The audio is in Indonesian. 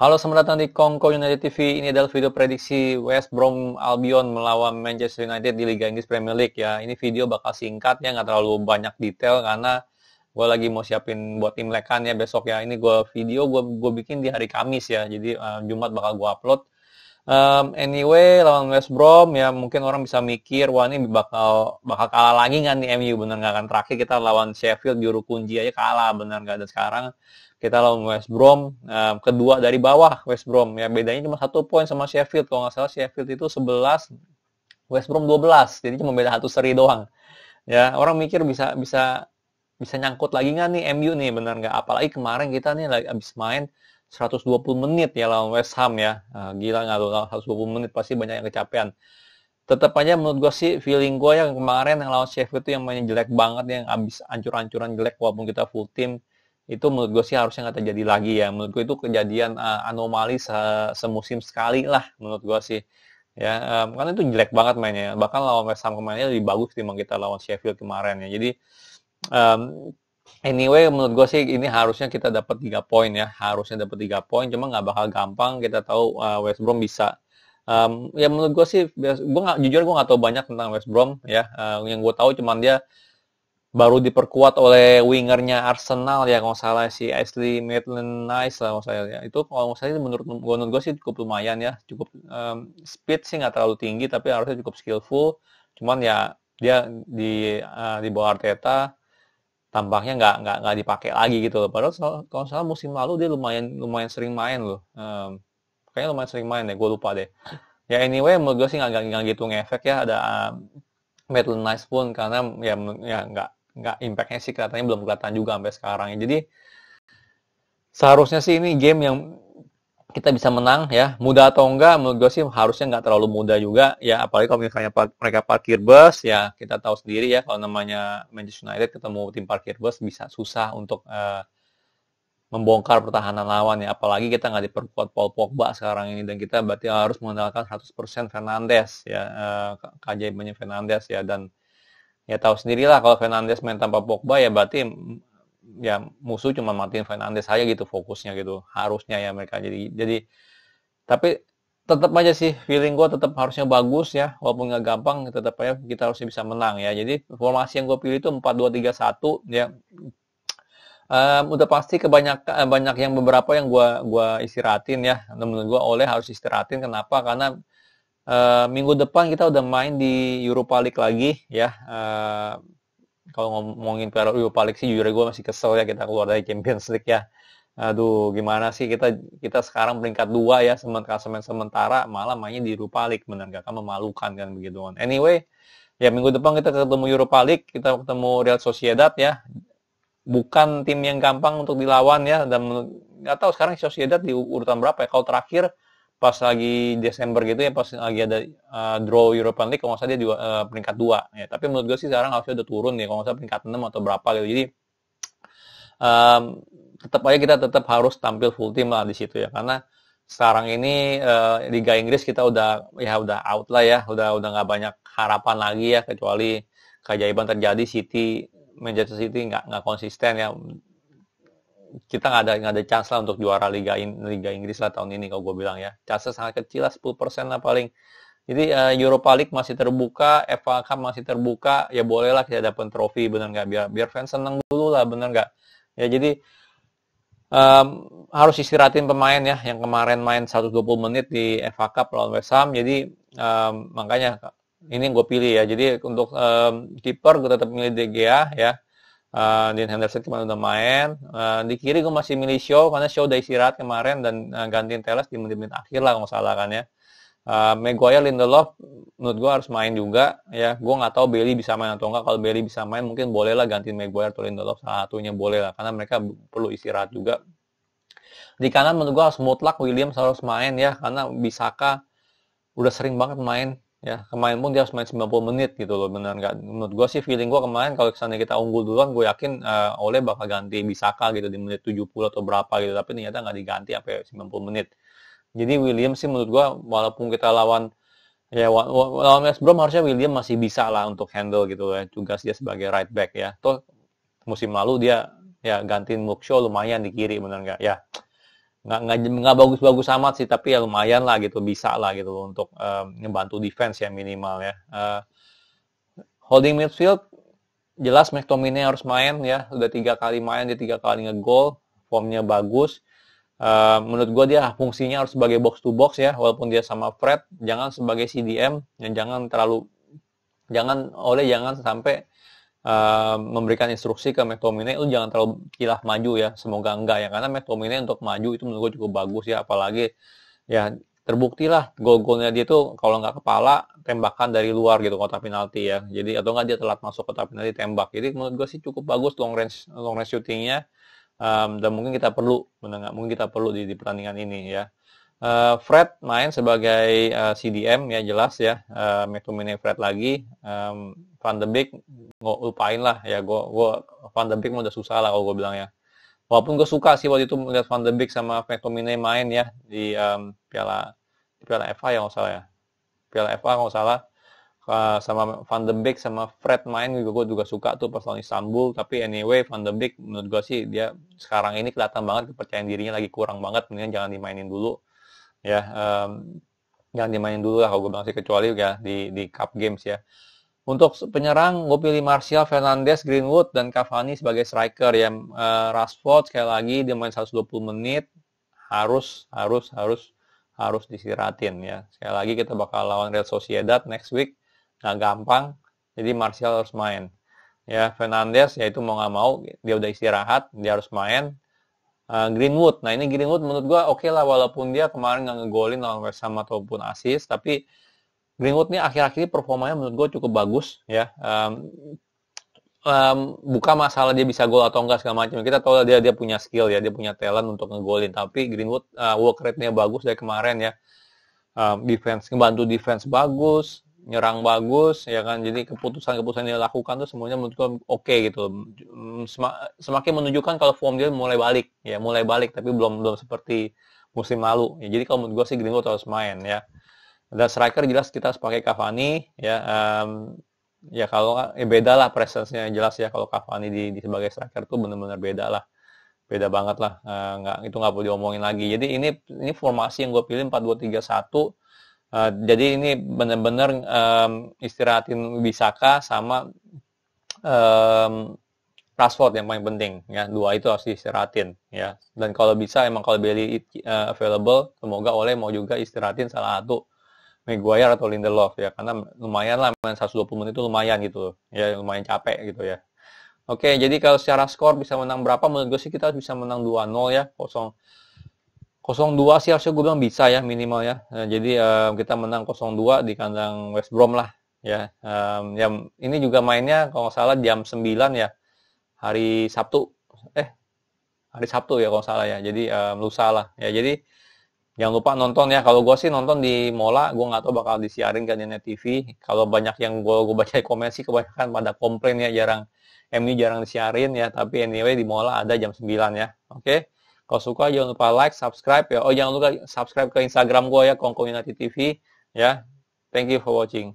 Halo, selamat datang di Kongko United TV. Ini adalah video prediksi West Brom Albion melawan Manchester United di Liga Inggris Premier League ya. Ini video bakal singkat ya, nggak terlalu banyak detail karena gue lagi mau siapin buat Imlekan ya besok ya. Ini gue bikin di hari Kamis ya. Jadi Jumat bakal gue upload. Anyway, lawan West Brom ya mungkin orang bisa mikir, wah ini bakal kalah lagi nggak nih MU, bener nggak kan? Terakhir kita lawan Sheffield juru kunci aja kalah, bener nggak? Dan sekarang kita lawan West Brom, kedua dari bawah West Brom ya, bedanya cuma 1 poin sama Sheffield. Kalau nggak salah Sheffield itu 11, West Brom 12, jadi cuma beda 1 seri doang. Ya orang mikir bisa bisa bisa nyangkut lagi nggak nih MU nih, bener nggak? Apalagi kemarin kita nih lagi abis main 120 menit ya lawan West Ham ya. Gila nggak tuh, 120 menit pasti banyak yang kecapean. Tetap aja menurut gue sih, feeling gue yang kemarin yang lawan Sheffield itu yang mainnya jelek banget, yang abis ancur-ancuran jelek walaupun kita full team, itu menurut gue sih harusnya nggak terjadi lagi ya. Menurut gue itu kejadian anomali semusim sekali lah menurut gue sih. Ya, karena itu jelek banget mainnya. Bahkan lawan West Ham kemarinnya lebih bagus dibanding kita lawan Sheffield kemarin ya. Jadi um, anyway, menurut gue sih ini harusnya kita dapat 3 poin ya, harusnya dapat 3 poin, cuma nggak bakal gampang. Kita tahu West Brom bisa. Ya menurut gue sih, jujur gue nggak tahu banyak tentang West Brom ya. Yang gue tahu cuman dia baru diperkuat oleh wingernya Arsenal ya, kalau nggak salah si Ashley Maitland-Niles lah kalau saya ya. Itu kalau saya menurut gue sih cukup lumayan ya, cukup speed sih nggak terlalu tinggi tapi harusnya cukup skillful. Cuman ya dia di bawah Arteta tampaknya nggak dipakai lagi gitu loh. Padahal kalau salah musim lalu dia lumayan lumayan sering main loh. Kayaknya lumayan sering main deh, gue lupa deh. Ya anyway, menurut gue sih nggak gitu ngefek ya ada Maitland Nice pun, karena ya nggak impactnya sih kelihatannya belum kelihatan juga sampai sekarang ya. Jadi seharusnya sih ini game yang kita bisa menang ya. Mudah atau enggak, menurut gue sih harusnya nggak terlalu mudah juga ya. Apalagi kalau misalnya mereka parkir bus ya, kita tahu sendiri ya kalau namanya Manchester United ketemu tim parkir bus bisa susah untuk membongkar pertahanan lawan ya. Apalagi kita nggak diperkuat Paul Pogba sekarang ini, dan kita berarti harus mengandalkan 100% Fernandes ya, keajaibannya Fernandes ya. Dan ya tahu sendirilah kalau Fernandes main tanpa Pogba ya berarti ya musuh cuma matiin Fernandes aja gitu fokusnya gitu, harusnya ya mereka. Jadi tapi tetap aja sih feeling gue tetap harusnya bagus ya, walaupun nggak gampang tetap aja kita harusnya bisa menang ya. Jadi formasi yang gue pilih itu 4-2-3-1 ya. Udah pasti banyak yang beberapa yang gua istirahatin ya. Menurut gua Oleh harus istirahatin. Kenapa? Karena minggu depan kita udah main di Europa League lagi ya. Kalau ngomongin Piala Europa League sih jujur gue masih kesel ya kita keluar dari Champions League ya. Aduh, gimana sih kita sekarang peringkat 2 ya, sementara malah mainnya di Europa League, benar nggak kan, memalukan kan begitu kan. Anyway, ya minggu depan kita ketemu Europa League, kita ketemu Real Sociedad ya, bukan tim yang gampang untuk dilawan ya. Dan nggak tahu sekarang Sociedad di urutan berapa ya. Kalau terakhir pas lagi Desember gitu ya, pas lagi ada draw European League, kalau nggak salah dia peringkat 2 ya. Tapi menurut gue sih sekarang harusnya udah turun ya, kalau nggak salah peringkat 6 atau berapa gitu. Jadi um, tetap aja kita tetap harus tampil full team lah di situ ya, karena sekarang ini Liga Inggris kita udah out lah ya, udah nggak banyak harapan lagi ya, kecuali keajaiban terjadi Manchester City nggak konsisten ya. Kita nggak ada chance lah untuk juara Liga Inggris lah tahun ini, kalau gue bilang ya. Chance sangat kecil lah, 10% lah paling. Jadi Europa League masih terbuka, FA Cup masih terbuka, ya bolehlah kita dapat trofi, bener nggak? Biar fans seneng dulu lah, bener nggak? Ya jadi um, harus istirahatin pemain ya, yang kemarin main 120 menit di FA Cup lawan West Ham. Jadi makanya ini gue pilih ya. Jadi untuk kiper gue tetap milih De Gea ya. Dean Henderson kemarin udah main. Di kiri gue masih milih Shaw karena Shaw udah istirahat kemarin, dan gantiin Teles di menit-menit akhir lah kalau nggak salah kan ya. Maguire, Lindelof menurut gue harus main juga ya. Gue nggak tahu Bailey bisa main atau enggak. Kalau Bailey bisa main mungkin boleh lah gantiin Maguire atau Lindelof, salah satunya boleh lah, karena mereka perlu istirahat juga. Di kanan menurut gue harus mutlak Williams harus main ya, karena Bisaka udah sering banget main ya. Kemarin pun dia harus main 90 menit gitu loh, benar nggak? Menurut gue sih feeling gue kemarin kalau misalnya kita unggul duluan, gue yakin Ole bakal ganti Bisaka gitu di menit 70 atau berapa gitu, tapi ternyata nggak diganti sampai 90 menit. Jadi William sih menurut gue, walaupun kita lawan West Brom, harusnya William masih bisa lah untuk handle gitu ya, tugas dia sebagai right back ya. Tuh musim lalu dia ya gantiin Luke Shaw lumayan di kiri, benar nggak ya. nggak bagus-bagus amat sih, tapi ya lumayan lah gitu, bisa lah gitu untuk ngebantu defense ya minimal ya. Holding midfield jelas McTominay harus main ya, udah 3 kali main, dia 3 kali ngegol, formnya bagus. Menurut gue dia fungsinya harus sebagai box to box ya, walaupun dia sama Fred, jangan sebagai CDM dan jangan sampai memberikan instruksi ke McTominay, lu jangan terlalu kilah maju ya, semoga enggak ya, karena McTominay untuk maju itu menurut gue cukup bagus ya, apalagi ya terbukti lah gol-golnya dia tuh kalau nggak kepala tembakan dari luar gitu kotak penalti ya, jadi atau nggak dia telat masuk kotak penalti tembak, jadi menurut gue sih cukup bagus long range shootingnya. Dan mungkin kita perlu di pertandingan ini ya. Fred main sebagai CDM ya jelas ya. McTominay Fred lagi. Van de Beek lupain lah ya. Gua Van de Beek udah susah lah kalau gue bilang ya. Walaupun gue suka sih waktu itu melihat Van de Beek sama McTominay main ya di Piala FA ya nggak salah ya. Piala FA nggak salah. Sama Van de Beek sama Fred main juga gue juga suka tuh pas lawan Istanbul, tapi anyway Van de Beek menurut gue sih dia sekarang ini kelihatan banget kepercayaan dirinya lagi kurang banget, mendingan jangan dimainin dulu ya. Jangan dimainin dulu lah kalau gue bilang sih, kecuali ya di Cup Games ya. Untuk penyerang gue pilih Martial, Fernandes, Greenwood dan Cavani sebagai striker ya. Rashford sekali lagi dia main 120 menit harus disiratin ya. Sekali lagi kita bakal lawan Real Sociedad next week, nggak gampang, jadi Martial harus main ya. Fernandes ya itu mau nggak mau dia udah istirahat, dia harus main. Greenwood, nah ini Greenwood menurut gua oke lah, walaupun dia kemarin nggak ngegolin lawan West Ham ataupun assist, tapi Greenwood ini akhir-akhir ini performanya menurut gua cukup bagus ya. Bukan masalah dia bisa gol atau enggak segala macam, kita tahu dia punya skill ya, dia punya talent untuk ngegolin, tapi Greenwood work rate-nya bagus dari kemarin ya. Ngebantu defense bagus, nyerang bagus ya kan, jadi keputusan yang dia lakukan tuh semuanya menurut gue oke gitu. Semakin menunjukkan kalau form dia mulai balik tapi belum seperti musim lalu ya. Jadi kalau menurut gue sih Greenwood harus main ya. Dan striker jelas kita harus pakai Cavani ya. Ya kalau beda lah presence-nya jelas ya, kalau Cavani di sebagai striker tuh benar-benar beda banget lah, nggak perlu diomongin lagi. Jadi ini formasi yang gue pilih 4-2-3-1. Jadi ini benar-benar istirahatin Wisaka sama Rashford yang paling penting ya, dua itu harus istirahatin ya. Dan kalau bisa emang kalau Bailey available, semoga Ole mau juga istirahatin salah satu, Maguire atau Lindelof ya, karena lumayan lah main 120 menit itu lumayan gitu ya, lumayan capek gitu ya. Oke, jadi kalau secara skor bisa menang berapa? Menurut gue sih kita bisa menang 2-0 ya, 0-2 sih harusnya gue bilang bisa ya minimal ya. Jadi kita menang 0-2 di kandang West Brom lah ya. Ini juga mainnya kalau nggak salah jam 9 ya, hari Sabtu ya kalau nggak salah ya. Jadi lusa lah ya. Jadi jangan lupa nonton ya. Kalau gue sih nonton di Mola, gue nggak tahu bakal disiarin kan di Net TV. Kalau banyak yang gue baca komen sih kebanyakan pada komplain ya, MU jarang disiarin ya. Tapi anyway di Mola ada jam 9 ya. Oke. Kalau suka jangan lupa like, subscribe ya. Oh jangan lupa subscribe ke Instagram gue ya, Kongko United TV ya. Thank you for watching.